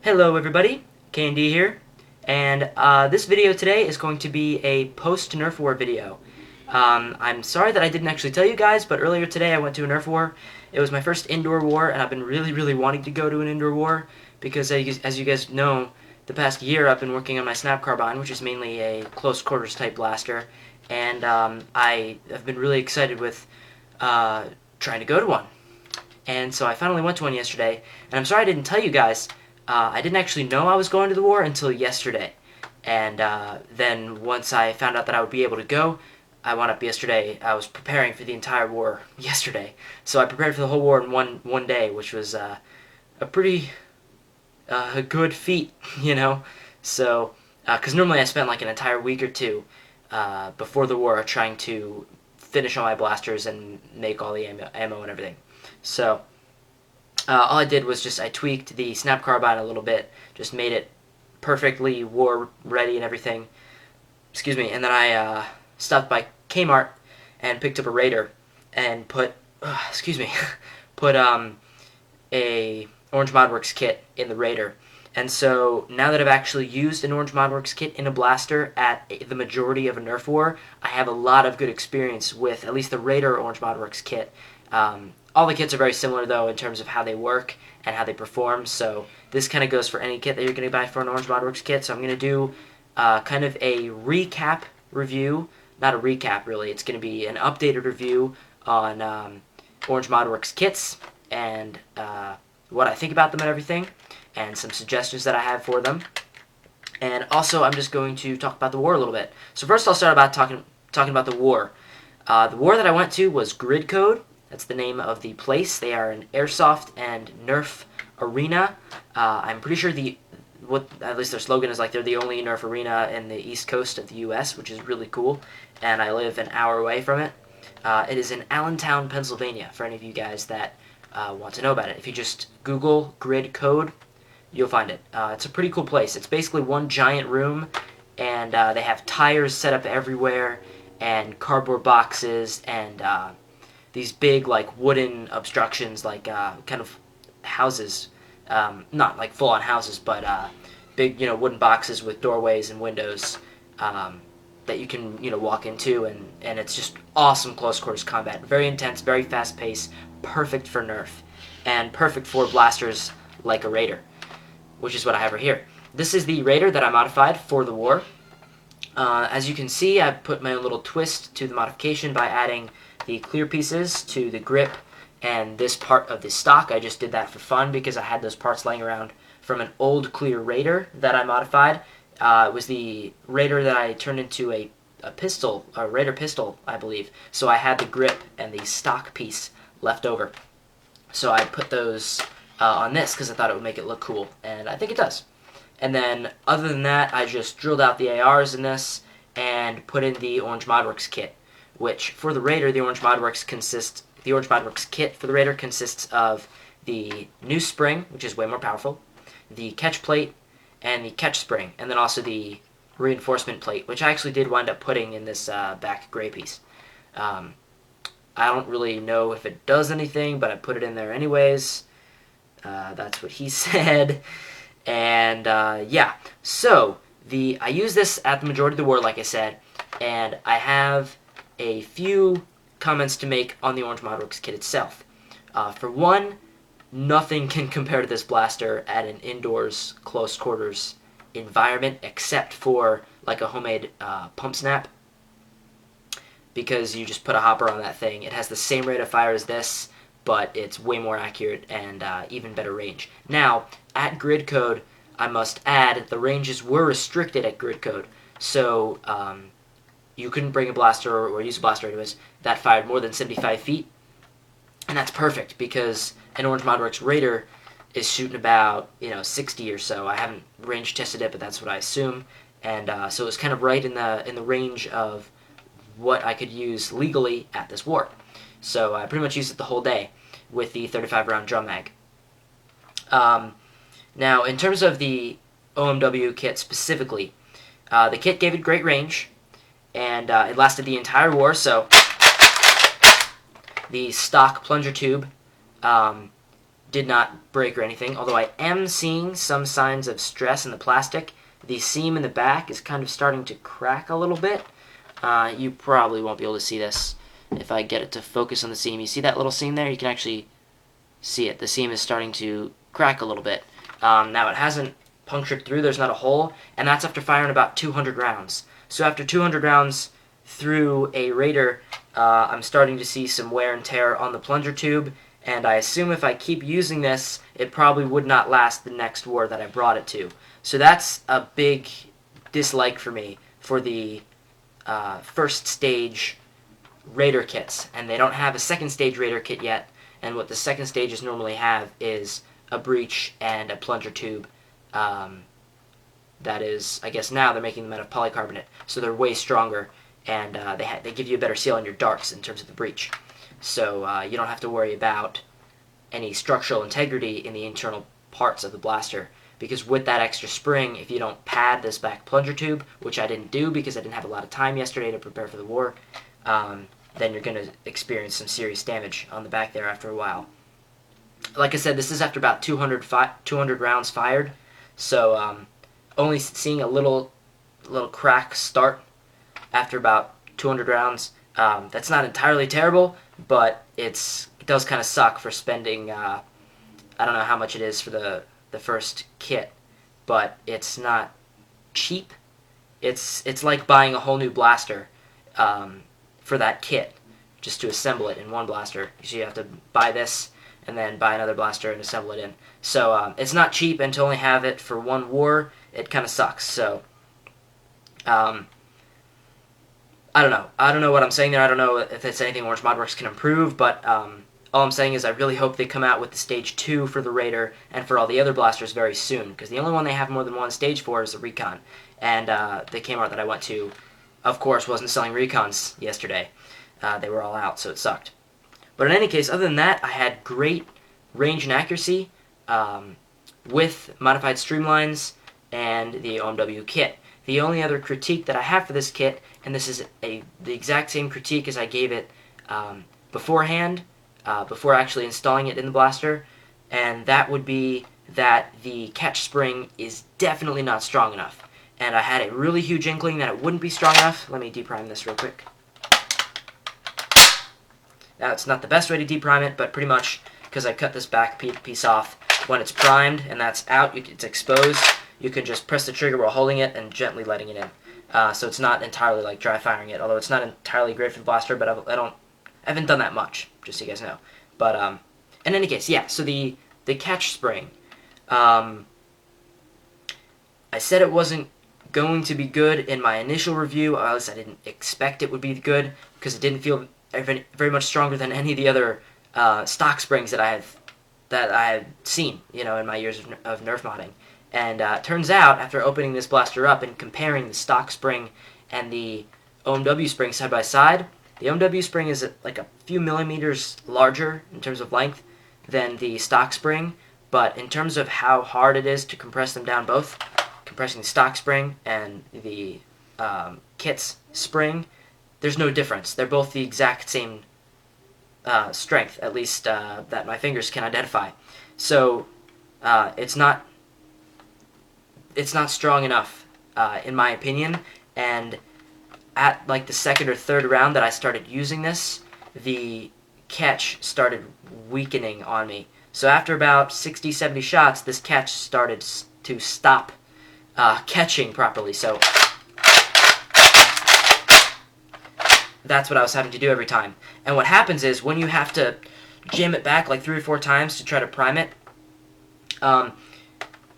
Hello everybody, KND here, and this video today is going to be a post-Nerf war video. I'm sorry that I didn't actually tell you guys, but earlier today I went to a Nerf war. It was my first indoor war, and I've been really wanting to go to an indoor war, because as you guys know, the past year I've been working on my snap carbine, which is mainly a close quarters type blaster, and I have been really excited with trying to go to one. And so I finally went to one yesterday, and I'm sorry I didn't tell you guys. I didn't actually know I was going to the war until yesterday, and then once I found out that I would be able to go, I wound up yesterday. I was preparing for the entire war yesterday, so I prepared for the whole war in one day, which was a pretty good feat, you know. So, because normally I spent like an entire week or two before the war trying to finish all my blasters and make all the ammo and everything. So. All I did was I tweaked the snap carbine a little bit, just made it perfectly war ready and everything. Excuse me, and then I stopped by Kmart and picked up a Raider and put, put a Orange Modworks kit in the Raider. And so now that I've actually used an Orange Modworks kit in a blaster at the majority of a Nerf war, I have a lot of good experience with at least the Raider Orange Modworks kit. All the kits are very similar, though, in terms of how they work and how they perform, so this kind of goes for any kit that you're going to buy for an Orange Modworks kit. So I'm going to do kind of a recap review. Not a recap, really. It's going to be an updated review on Orange Modworks kits and what I think about them and everything, and some suggestions that I have for them. And also, I'm just going to talk about the war a little bit. So first I'll start about talking about the war. The war that I went to was Grid Code. That's the name of the place. They are an airsoft and Nerf arena. I'm pretty sure at least their slogan is like they're the only Nerf arena in the east coast of the U.S., which is really cool, and I live an hour away from it. It is in Allentown, Pennsylvania, for any of you guys that want to know about it. If you just Google Grid Code, you'll find it. It's a pretty cool place. It's basically one giant room, and they have tires set up everywhere, and cardboard boxes, and these big, like, wooden obstructions, like, kind of houses, not like full-on houses, but big, wooden boxes with doorways and windows that you can, walk into, and it's just awesome close-quarters combat. Very intense, very fast-paced, perfect for Nerf, and perfect for blasters like a Raider, which is what I have right here. This is the Raider that I modified for the war. As you can see, I put my own little twist to the modification by adding the clear pieces to the grip and this part of the stock. I just did that for fun because I had those parts laying around from an old clear Raider that I modified. It was the Raider that I turned into a Raider pistol, I believe. So I had the grip and the stock piece left over. So I put those on this because I thought it would make it look cool, and I think it does. And then, other than that, I just drilled out the ARs in this and put in the Orange Modworks kit, which for the Raider, the Orange Modworks kit for the Raider consists of the new spring, which is way more powerful, the catch plate, and the catch spring, and then also the reinforcement plate, which I actually did wind up putting in this back gray piece. I don't really know if it does anything, but I put it in there anyways. That's what he said. And yeah, so I use this at the majority of the war, like I said, and I have a few comments to make on the Orange Modworks kit itself. For one, nothing can compare to this blaster at an indoors, close quarters environment, except for like a homemade pump snap, because you just put a hopper on that thing. It has the same rate of fire as this, but it's way more accurate and even better range. Now, at Grid Code, I must add, the ranges were restricted at Grid Code, so you couldn't bring a blaster or use a blaster anyways that fired more than 75 feet, and that's perfect because an Orange Modworks Raider is shooting about 60 or so. I haven't range tested it, but that's what I assume, and so it was kind of right in the range of what I could use legally at this war. So I pretty much used it the whole day with the 35 round drum mag. Now, in terms of the OMW kit specifically, the kit gave it great range, and it lasted the entire war. So the stock plunger tube did not break or anything, although I am seeing some signs of stress in the plastic. The seam in the back is kind of starting to crack a little bit. You probably won't be able to see this if I get it to focus on the seam. You see that little seam there? You can actually see it. The seam is starting to crack a little bit. Now, it hasn't punctured through. There's not a hole, and that's after firing about 200 rounds. So after 200 rounds through a Raider, I'm starting to see some wear and tear on the plunger tube, and I assume if I keep using this, it probably would not last the next war that I brought it to. So that's a big dislike for me for the first stage Raider kits, and they don't have a second stage Raider kit yet, and what the second stages normally have is a breech and a plunger tube. That is, I guess now they're making them out of polycarbonate, so they're way stronger, and they give you a better seal on your darts in terms of the breech. So you don't have to worry about any structural integrity in the internal parts of the blaster, because with that extra spring, if you don't pad this back plunger tube, which I didn't do because I didn't have a lot of time yesterday to prepare for the war, then you're going to experience some serious damage on the back there after a while. Like I said, this is after about 200 rounds fired, so only seeing a little crack start after about 200 rounds. That's not entirely terrible, but it does kind of suck for spending, I don't know how much it is for the first kit, but it's not cheap. It's like buying a whole new blaster for that kit, just to assemble it in one blaster. So you have to buy this and then buy another blaster and assemble it in. So it's not cheap, and to only have it for one war, it kind of sucks. So I don't know. I don't know what I'm saying there. I don't know if it's anything Orange Modworks can improve, but all I'm saying is I really hope they come out with the Stage 2 for the Raider and for all the other blasters very soon, because the only one they have more than one stage for is the Recon. And the Kmart that I went to, of course, wasn't selling Recons yesterday. They were all out, so it sucked. But in any case, other than that, I had great range and accuracy with modified streamlines and the OMW kit. The only other critique that I have for this kit, and this is the exact same critique as I gave it beforehand, before actually installing it in the blaster, and that would be that the catch spring is definitely not strong enough. And I had a really huge inkling that it wouldn't be strong enough. Let me deprime this real quick. Now, it's not the best way to deprime it, but pretty much because I cut this back piece off, when it's primed and that's out, it's exposed, you can just press the trigger while holding it and gently letting it in. So it's not entirely like dry firing it, although it's not entirely great for the blaster, but I haven't done that much, just so you guys know. But in any case, yeah, so the catch spring, I said it wasn't going to be good in my initial review, or at least I didn't expect it would be good, because it didn't feel very much stronger than any of the other stock springs that I had seen, in my years of Nerf modding. And it turns out, after opening this blaster up and comparing the stock spring and the OMW spring side by side, the OMW spring is like a few millimeters larger in terms of length than the stock spring, but in terms of how hard it is to compress them down, both compressing the stock spring and the kit's spring, there's no difference. They're both the exact same strength, at least that my fingers can identify. So it's not strong enough, in my opinion, and at like the second or third round that I started using this, the catch started weakening on me. So after about 60, 70 shots, this catch started to stop catching properly. So that's what I was having to do every time. And what happens is, when you have to jam it back like 3 or 4 times to try to prime it,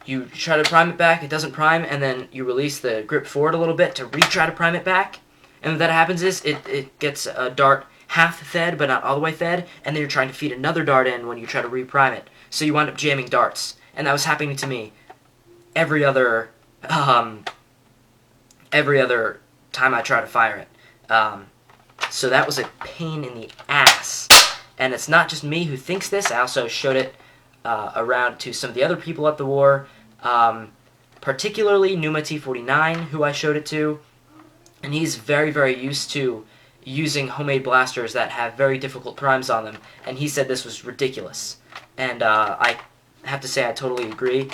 you try to prime it back, it doesn't prime, and then you release the grip forward a little bit to retry to prime it back. And what that happens is, it gets a dart half fed, but not all the way fed, and then you're trying to feed another dart in when you try to reprime it. So you wind up jamming darts. And that was happening to me every other time I try to fire it. So that was a pain in the ass. And it's not just me who thinks this. I also showed it around to some of the other people at the war, particularly Numa T49, who I showed it to. And he's very, very used to using homemade blasters that have very difficult primes on them. And he said this was ridiculous. and I have to say I totally agree.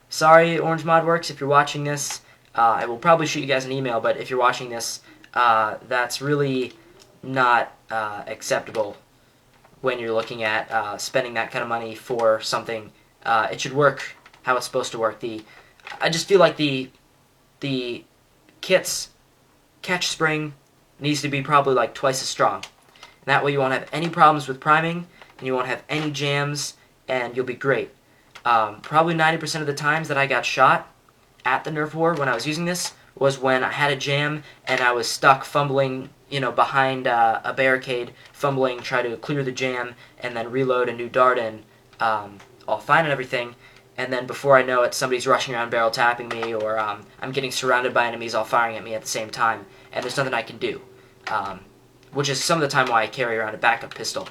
Sorry, Orange Mod Works, if you're watching this. I will probably shoot you guys an email, but if you're watching this, that's really not acceptable when you're looking at spending that kind of money for something. It should work how it's supposed to work. I just feel like the kit's catch spring needs to be probably like twice as strong. And that way you won't have any problems with priming, and you won't have any jams, and you'll be great. Probably 90% of the times that I got shot at the Nerf war when I was using this was when I had a jam and I was stuck fumbling, behind a barricade, fumbling, try to clear the jam, and then reload a new dart in, all fine and everything. And then before I know it, somebody's rushing around barrel tapping me, or I'm getting surrounded by enemies all firing at me at the same time, and there's nothing I can do. Which is some of the time why I carry around a backup pistol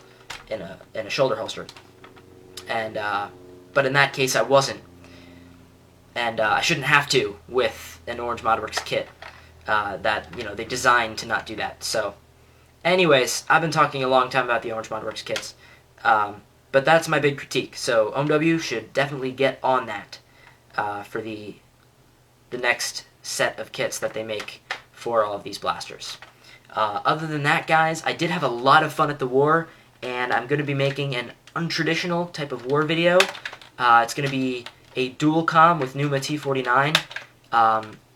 in a shoulder holster. And but in that case, I wasn't, and I shouldn't have to with an Orange Mod Works kit. That they designed to not do that. So, anyways, I've been talking a long time about the Orange Mod Works kits. But that's my big critique. So OMW should definitely get on that for the next set of kits that they make for all of these blasters. Other than that, guys, I did have a lot of fun at the war, and I'm going to be making an untraditional type of war video. It's going to be a dual comm with Numa T49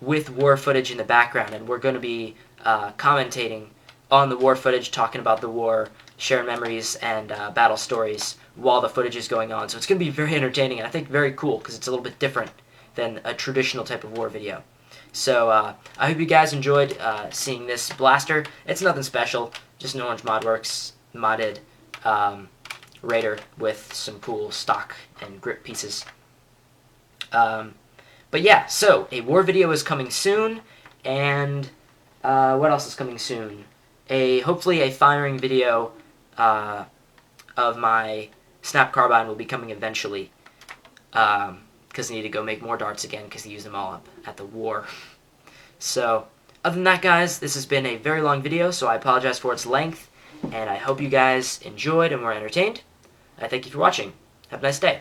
with war footage in the background, and we're going to be commentating on the war footage, talking about the war, sharing memories and battle stories while the footage is going on. So it's going to be very entertaining and I think very cool because it's a little bit different than a traditional type of war video. So I hope you guys enjoyed seeing this blaster. It's nothing special, just an Orange Mod Works modded Raider with some cool stock and grip pieces. But yeah, so a war video is coming soon, and what else is coming soon? Hopefully a firing video of my snap carbine will be coming eventually, because I need to go make more darts again because I used them all up at the war. So other than that, guys, this has been a very long video, so I apologize for its length, and I hope you guys enjoyed and were entertained. I thank you for watching. Have a nice day.